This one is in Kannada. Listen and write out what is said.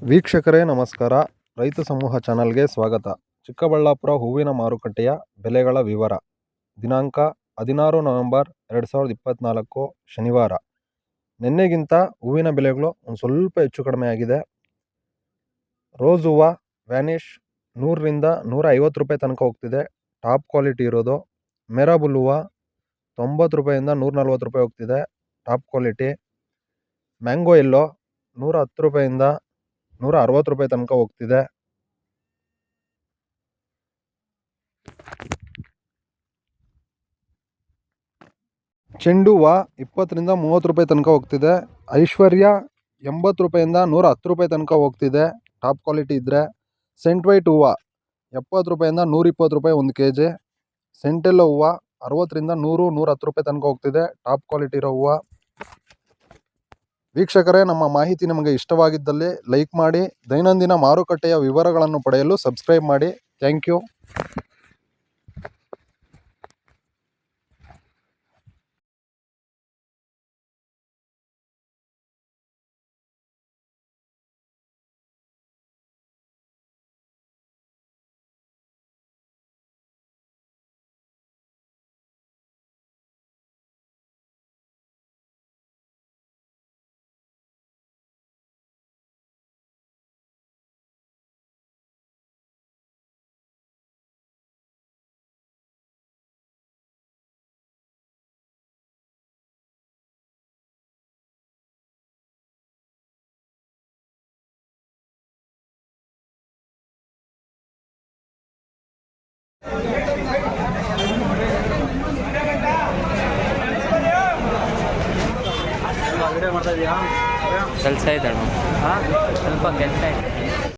ವೀಕ್ಷಕರೇ ನಮಸ್ಕಾರ. ರೈತ ಸಮೂಹ ಚಾನಲ್ಗೆ ಸ್ವಾಗತ. ಚಿಕ್ಕಬಳ್ಳಾಪುರ ಹೂವಿನ ಮಾರುಕಟ್ಟೆಯ ಬೆಲೆಗಳ ವಿವರ. ದಿನಾಂಕ 16 ನವೆಂಬರ್ 2024 ಶನಿವಾರ. ನಿನ್ನೆಗಿಂತ ಹೂವಿನ ಬೆಲೆಗಳು ಒಂದು ಸ್ವಲ್ಪ ಹೆಚ್ಚು ಕಡಿಮೆ ಆಗಿದೆ. ರೋಸ್ ಹೂವು ವ್ಯಾನಿಷ್ 100 ರಿಂದ 150 ರೂಪಾಯಿ ತನಕ ಹೋಗ್ತಿದೆ, ಟಾಪ್ ಕ್ವಾಲಿಟಿ ಇರೋದು. ಮೆರಾಬುಲ್ ಹೂವು 90 ರೂಪಾಯಿಂದ 140 ರೂಪಾಯಿ ಹೋಗ್ತಿದೆ, ಟಾಪ್ ಕ್ವಾಲಿಟಿ. ಮ್ಯಾಂಗೋ ಎಲ್ಲೋ 110 ರೂಪಾಯಿಂದ 160 ರೂಪಾಯಿ ತನಕ ಹೋಗ್ತಿದೆ. ಚೆಂಡು ಹೂವು 20 ರಿಂದ 30 ರೂಪಾಯಿ ತನಕ ಹೋಗ್ತಿದೆ. ಐಶ್ವರ್ಯ 80 ರೂಪಾಯಿಂದ 110 ರೂಪಾಯಿ ತನಕ ಹೋಗ್ತಿದೆ, ಟಾಪ್ ಕ್ವಾಲಿಟಿ ಇದ್ದರೆ. ಸೆಂಟ್ ವೈಟ್ ಹೂವು 70 ರೂಪಾಯಿಂದ 120 ರೂಪಾಯಿ 1 kg. ಸೆಂಟೆಲ್ಲೋ ಹೂವು 60 ರಿಂದ 100-110 ರೂಪಾಯಿ ತನಕ ಹೋಗ್ತಿದೆ, ಟಾಪ್ ಕ್ವಾಲಿಟಿ ಇರೋ ಹೂವು. ವೀಕ್ಷಕರೇ, ನಮ್ಮ ಮಾಹಿತಿ ನಿಮಗೆ ಇಷ್ಟವಾಗಿದ್ದಲ್ಲಿ ಲೈಕ್ ಮಾಡಿ. ದೈನಂದಿನ ಮಾರುಕಟ್ಟೆಯ ವಿವರಗಳನ್ನು ಪಡೆಯಲು ಸಬ್ಸ್ಕ್ರೈಬ್ ಮಾಡಿ. Thank you. ಕೆಲಸ ಇದೆ ಸ್ವಲ್ಪ ಕೆಲಸ ಇದೆ.